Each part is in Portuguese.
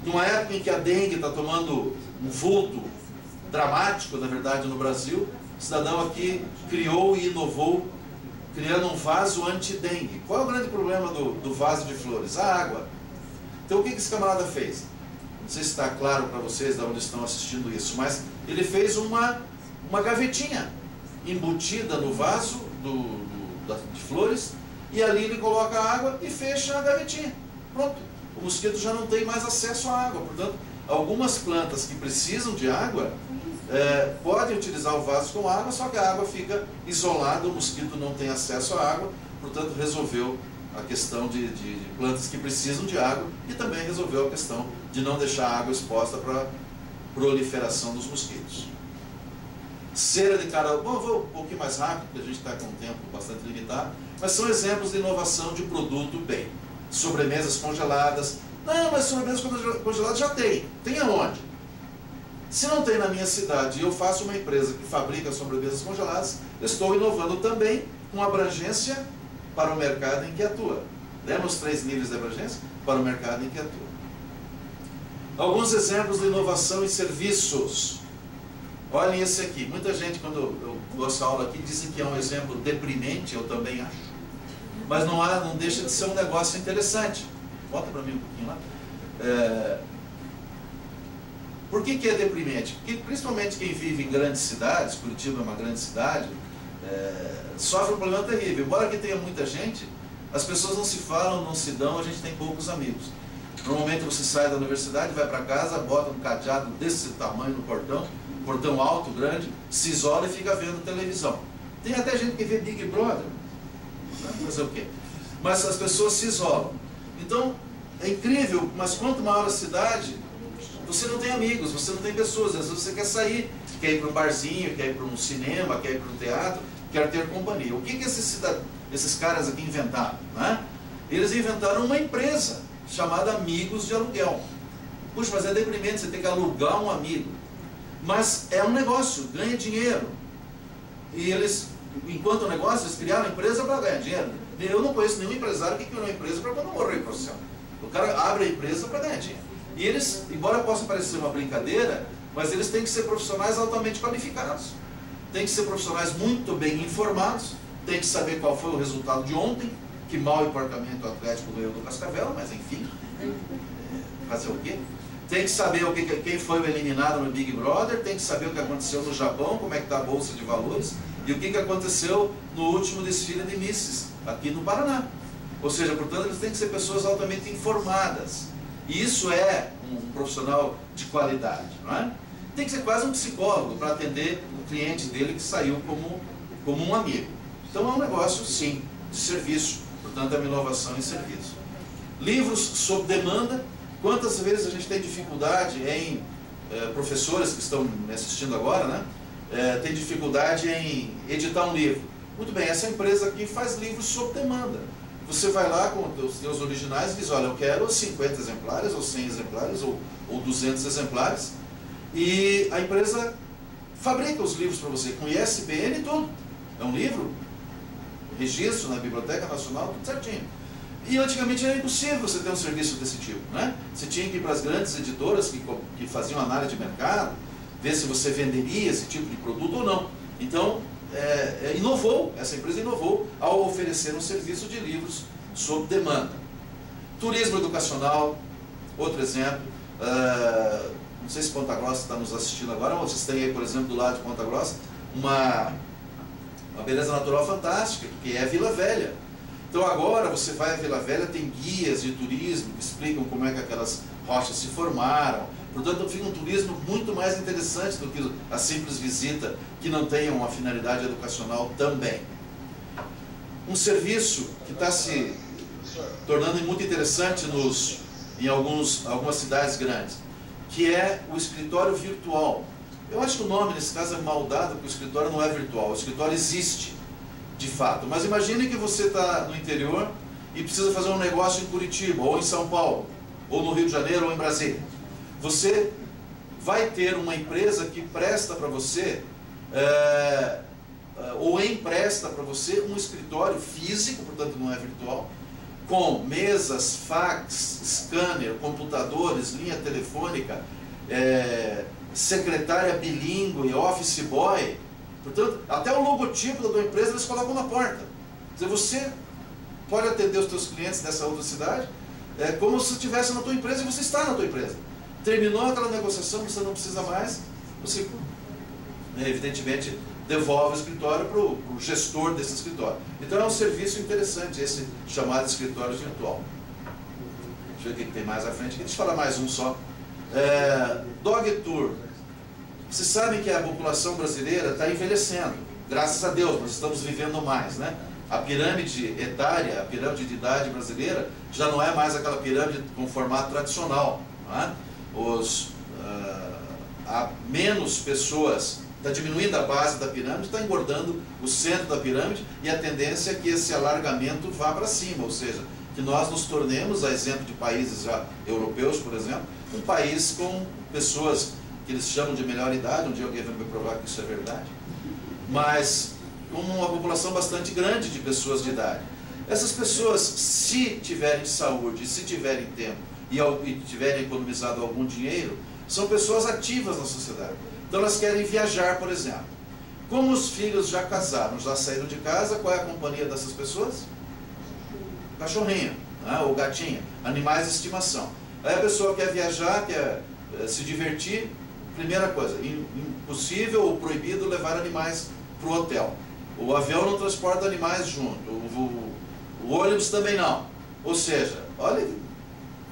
numa época em que a dengue está tomando um vulto dramático, na verdade, no Brasil, o cidadão aqui criou e inovou, criando um vaso anti-dengue. Qual é o grande problema do vaso de flores? A água. Então o que esse camarada fez? Não sei se está claro para vocês de onde estão assistindo isso, mas ele fez uma gavetinha embutida no vaso de flores, e ali ele coloca a água e fecha a gavetinha. Pronto. O mosquito já não tem mais acesso à água. Portanto, algumas plantas que precisam de água podem utilizar o vaso com água, só que a água fica isolada, o mosquito não tem acesso à água, portanto resolveu a questão de plantas que precisam de água, e também resolveu a questão de não deixar a água exposta para a proliferação dos mosquitos. Cera de caroço. Bom, eu vou um pouquinho mais rápido, porque a gente está com um tempo bastante limitado, mas são exemplos de inovação de produto bem. Sobremesas congeladas. Não, mas sobremesas congeladas já tem. Tem aonde? Se não tem na minha cidade e eu faço uma empresa que fabrica sobremesas congeladas, eu estou inovando também com abrangência para o mercado em que atua. Lembra os 3 níveis de abrangência? Para o mercado em que atua. Alguns exemplos de inovação em serviços. Olhem esse aqui. Muita gente, quando eu dou essa aula aqui, dizem que é um exemplo deprimente, eu também acho. Mas não deixa de ser um negócio interessante. Bota para mim um pouquinho lá. Por que é deprimente? Porque principalmente quem vive em grandes cidades, Curitiba é uma grande cidade, sofre um problema terrível. Embora que tenha muita gente, as pessoas não se falam, não se dão, a gente tem poucos amigos. Normalmente você sai da universidade, vai para casa, bota um cadeado desse tamanho no portão alto, grande, se isola e fica vendo televisão. Tem até gente que vê Big Brother. Fazer o quê? Mas as pessoas se isolam. Então, é incrível, mas quanto maior a cidade, você não tem amigos, você não tem pessoas. Às vezes você quer sair, quer ir para um barzinho, quer ir para um cinema, quer ir para um teatro, quer ter companhia. O que esses caras aqui inventaram? Né? Eles inventaram uma empresa chamada Amigos de Aluguel. Puxa, mas é deprimente, você tem que alugar um amigo. Mas é um negócio, ganha dinheiro. E eles, enquanto negócio, eles criaram a empresa para ganhar dinheiro. Eu não conheço nenhum empresário que criou uma empresa para quando morrer profissional. O cara abre a empresa para ganhar dinheiro. E eles, embora possa parecer uma brincadeira, mas eles têm que ser profissionais altamente qualificados. Têm que ser profissionais muito bem informados, têm que saber qual foi o resultado de ontem, que mal e porcamente o Atlético ganhou do Cascavel, mas enfim, fazer o quê? Tem que saber quem foi o eliminado no Big Brother, tem que saber o que aconteceu no Japão, como é que está a Bolsa de Valores, e o que aconteceu no último desfile de Misses, aqui no Paraná. Ou seja, portanto, eles têm que ser pessoas altamente informadas. E isso é um profissional de qualidade, não é? Tem que ser quase um psicólogo para atender o cliente dele que saiu como um amigo. Então é um negócio, sim, de serviço. Portanto, é uma inovação em serviço. Livros sob demanda. Quantas vezes a gente tem dificuldade em, professores que estão me assistindo agora, né? Tem dificuldade em editar um livro. Muito bem, essa empresa aqui faz livros sob demanda. Você vai lá com os seus originais e diz, olha, eu quero 50 exemplares, ou 100 exemplares, ou 200 exemplares. E a empresa fabrica os livros para você, com ISBN e tudo. É um livro, registro na Biblioteca Nacional, tudo certinho. E antigamente era impossível você ter um serviço desse tipo, né? Você tinha que ir para as grandes editoras que faziam análise de mercado, ver se você venderia esse tipo de produto ou não. Então, essa empresa inovou ao oferecer um serviço de livros sob demanda. Turismo educacional, outro exemplo. Não sei se Ponta Grossa está nos assistindo agora, mas vocês têm aí, por exemplo, do lado de Ponta Grossa, uma beleza natural fantástica, que é a Vila Velha. Então agora você vai à Vila Velha, tem guias de turismo que explicam como é que aquelas rochas se formaram. Portanto, fica um turismo muito mais interessante do que a simples visita, que não tenha uma finalidade educacional também. Um serviço que está se tornando muito interessante em algumas cidades grandes, que é o escritório virtual. Eu acho que o nome, nesse caso, é mal dado, porque o escritório não é virtual, o escritório existe, de fato. Mas imagine que você está no interior e precisa fazer um negócio em Curitiba, ou em São Paulo, ou no Rio de Janeiro, ou em Brasília. Você vai ter uma empresa que presta para você, ou empresta para você um escritório físico, portanto não é virtual, com mesas, fax, scanner, computadores, linha telefônica, secretária bilíngue, office boy. Portanto, até o logotipo da tua empresa eles colocam na porta. Quer dizer, você pode atender os teus clientes dessa outra cidade como se estivesse na tua empresa e você está na tua empresa. Terminou aquela negociação, você não precisa mais, você evidentemente devolve o escritório para o gestor desse escritório. Então é um serviço interessante esse chamado escritório virtual. Deixa eu ver o que tem mais à frente. Deixa eu falar mais um só. Dog Tour. Vocês sabem que a população brasileira está envelhecendo. Graças a Deus, nós estamos vivendo mais, né? A pirâmide etária, a pirâmide de idade brasileira, já não é mais aquela pirâmide com formato tradicional. Não é? Há menos pessoas, está diminuindo a base da pirâmide, está engordando o centro da pirâmide, e a tendência é que esse alargamento vá para cima, ou seja, que nós nos tornemos, a exemplo de países já europeus, por exemplo, um país com pessoas que eles chamam de melhor idade, um dia alguém vai me provar que isso é verdade, mas com uma população bastante grande de pessoas de idade. Essas pessoas, se tiverem saúde, se tiverem tempo e tiverem economizado algum dinheiro, são pessoas ativas na sociedade. Então elas querem viajar, por exemplo. Como os filhos já casaram, já saíram de casa, qual é a companhia dessas pessoas? Cachorrinho, né? Ou gatinha, animais de estimação. Aí a pessoa quer viajar, quer se divertir, primeira coisa, impossível ou proibido levar animais para o hotel. O avião não transporta animais junto, o ônibus também não. Ou seja, olha que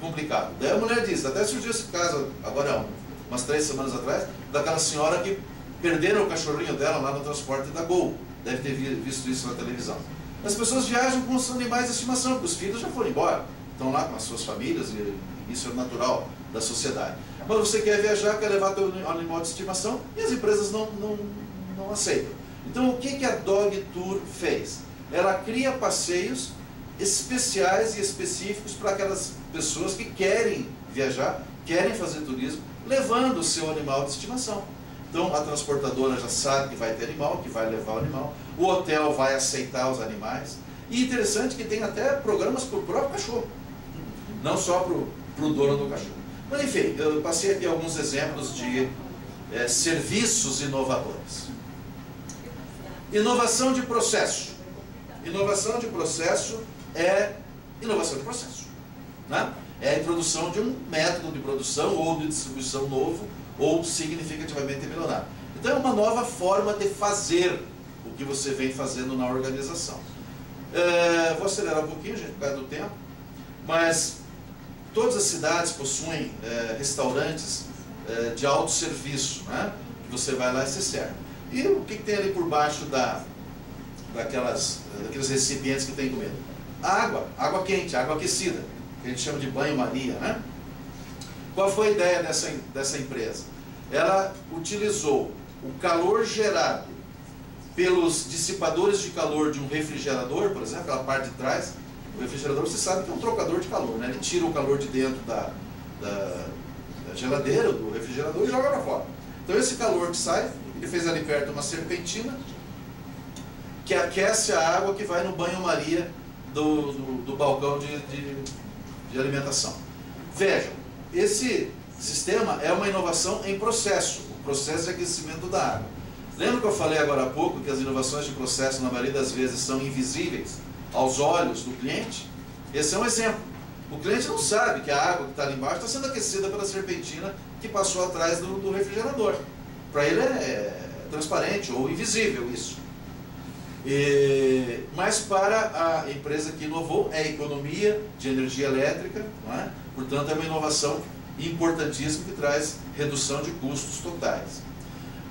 complicado. Daí a mulher diz, até surgiu esse caso, agora umas 3 semanas atrás, daquela senhora que perderam o cachorrinho dela lá no transporte da Gol. Deve ter visto isso na televisão. As pessoas viajam com os animais de estimação, porque os filhos já foram embora. Estão lá com as suas famílias, e isso é natural da sociedade. Mas você quer viajar, quer levar seu animal de estimação, e as empresas não aceitam. Então o que a Dog Tour fez? Ela cria passeios especiais e específicos para aquelas pessoas que querem viajar, querem fazer turismo, levando o seu animal de estimação. Então a transportadora já sabe que vai ter animal, que vai levar o animal, o hotel vai aceitar os animais, e interessante que tem até programas para o próprio cachorro, não só para o dono do cachorro. Mas enfim, eu passei aqui alguns exemplos de serviços inovadores. Inovação de processo. Inovação de processo é inovação de processo, né? É a introdução de um método de produção ou de distribuição novo ou significativamente melhorado. Então é uma nova forma de fazer o que você vem fazendo na organização. Vou acelerar um pouquinho, gente, por causa do tempo, mas todas as cidades possuem restaurantes de autosserviço, né? Que você vai lá e se serve. E o que tem ali por baixo daqueles recipientes que tem comida? Água quente, água aquecida, que a gente chama de banho-maria, né? Qual foi a ideia dessa empresa? Ela utilizou o calor gerado pelos dissipadores de calor de um refrigerador, por exemplo, aquela parte de trás. O refrigerador, você sabe que é um trocador de calor, né? Ele tira o calor de dentro da geladeira, do refrigerador, e joga para fora. Então esse calor que sai, ele fez ali perto uma serpentina que aquece a água que vai no banho-maria do balcão de alimentação. Vejam, esse sistema é uma inovação em processo, o processo de aquecimento da água. Lembra que eu falei agora há pouco que as inovações de processo, na maioria das vezes, são invisíveis aos olhos do cliente? Esse é um exemplo. O cliente não sabe que a água que está ali embaixo está sendo aquecida pela serpentina que passou atrás do refrigerador. Para ele é transparente ou invisível isso. Mas para a empresa que inovou, é economia de energia elétrica, não é? Portanto é uma inovação importantíssima que traz redução de custos totais.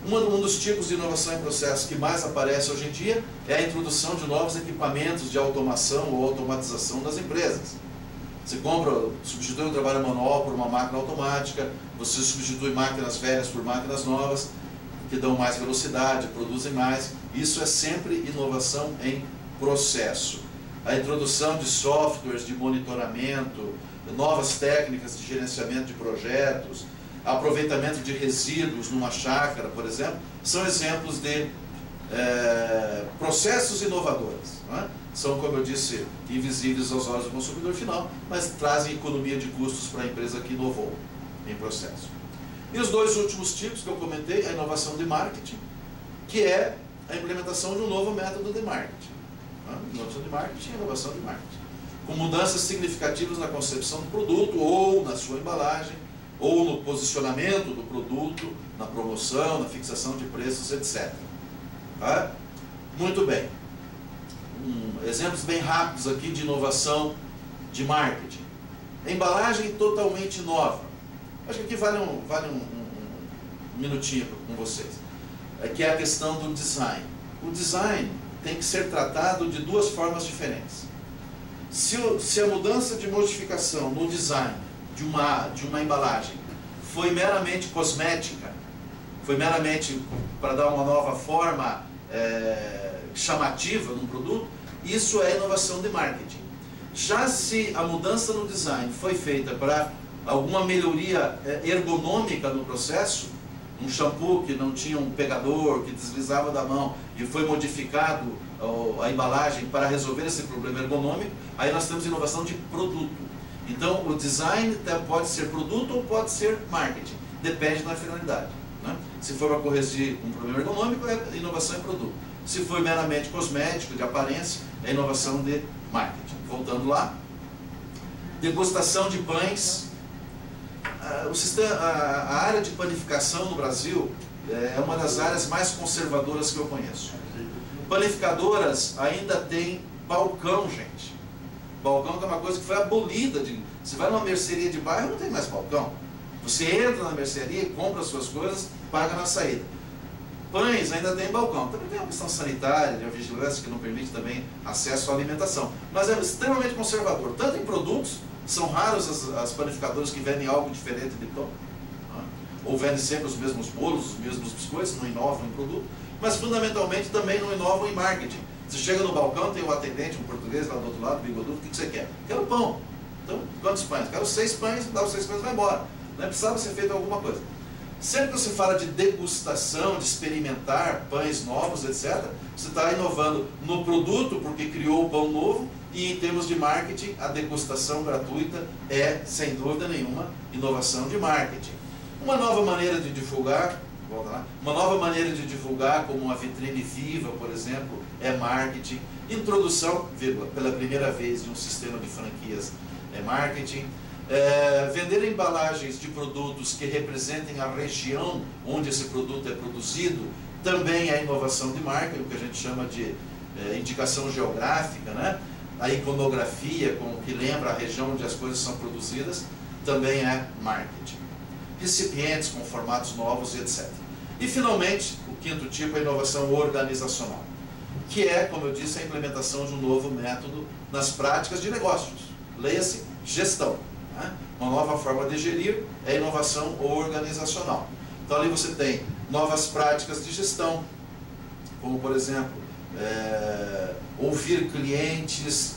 Um dos tipos de inovação em processo que mais aparece hoje em dia é a introdução de novos equipamentos de automação ou automatização das empresas. Você substitui um trabalho manual por uma máquina automática, você substitui máquinas velhas por máquinas novas, que dão mais velocidade, produzem mais. Isso é sempre inovação em processo. A introdução de softwares de monitoramento, novas técnicas de gerenciamento de projetos, aproveitamento de resíduos numa chácara, por exemplo, são exemplos de processos inovadores, não é? São, como eu disse, invisíveis aos olhos do consumidor final, mas trazem economia de custos para a empresa que inovou em processo. E os dois últimos tipos que eu comentei, a inovação de marketing, que é a implementação de um novo método de marketing. Inovação de marketing e inovação de marketing. Com mudanças significativas na concepção do produto, ou na sua embalagem, ou no posicionamento do produto, na promoção, na fixação de preços, etc. Tá? Muito bem. Exemplos bem rápidos aqui de inovação de marketing. Embalagem totalmente nova. Acho que aqui vale um minutinho com vocês. Que é a questão do design. O design tem que ser tratado de duas formas diferentes. Se a mudança de modificação no design de uma embalagem foi meramente cosmética, foi meramente para dar uma nova forma chamativa no produto, isso é inovação de marketing. Já se a mudança no design foi feita para alguma melhoria ergonômica no processo, um shampoo que não tinha um pegador, que deslizava da mão e foi modificado a embalagem para resolver esse problema ergonômico, aí nós temos inovação de produto. Então o design pode ser produto ou pode ser marketing, depende da finalidade, né? Se for para corrigir um problema ergonômico, é inovação em produto. Se for meramente cosmético, de aparência, é inovação de marketing. Voltando lá, degustação de pães. A área de panificação no Brasil é uma das áreas mais conservadoras que eu conheço. Panificadoras ainda tem balcão, gente. Balcão que é uma coisa que foi abolida. Você vai numa mercearia de bairro, não tem mais balcão. Você entra na mercearia, compra as suas coisas, paga na saída. Pães ainda tem balcão. Também tem uma questão sanitária, de uma vigilância que não permite também acesso à alimentação. Mas é extremamente conservador, tanto em produtos. São raros as panificadoras que vendem algo diferente de pão, né? Ou vendem sempre os mesmos bolos, os mesmos biscoitos, não inovam em produto, mas fundamentalmente também não inovam em marketing. Você chega no balcão, tem um atendente, um português lá do outro lado, bigodudo, o que você quer? Quero pão. Então, quantos pães? Quero 6 pães, dá os 6 pães e vai embora. Não precisava ser feito alguma coisa. Sempre que você fala de degustação, de experimentar pães novos, etc., você está inovando no produto, porque criou o pão novo, e em termos de marketing, a degustação gratuita é, sem dúvida nenhuma, inovação de marketing. Uma nova maneira de divulgar, volta lá, uma nova maneira de divulgar, como uma vitrine viva, por exemplo, é marketing. Introdução, pela primeira vez, de um sistema de franquias é marketing. Vender embalagens de produtos que representem a região onde esse produto é produzido também é inovação de marketing, o que a gente chama de indicação geográfica, né? A iconografia, que lembra a região onde as coisas são produzidas, também é marketing. Recipientes com formatos novos e etc. E finalmente, o quinto tipo é a inovação organizacional, que é, como eu disse, a implementação de um novo método nas práticas de negócios. Leia-se gestão. Uma nova forma de gerir é inovação organizacional. Então ali você tem novas práticas de gestão, como por exemplo, ouvir clientes,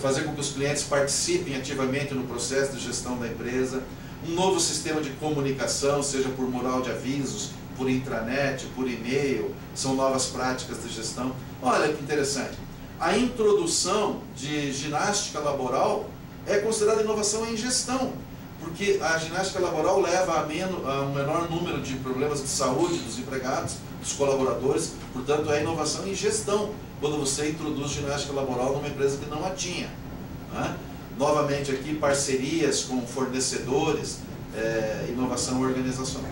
fazer com que os clientes participem ativamente no processo de gestão da empresa, um novo sistema de comunicação, seja por mural de avisos, por intranet, por e-mail, são novas práticas de gestão. Olha que interessante, a introdução de ginástica laboral é considerada inovação em gestão, porque a ginástica laboral leva a um menor número de problemas de saúde dos empregados, dos colaboradores, portanto é inovação em gestão, quando você introduz ginástica laboral numa empresa que não a tinha, né? Novamente aqui, parcerias com fornecedores, inovação organizacional.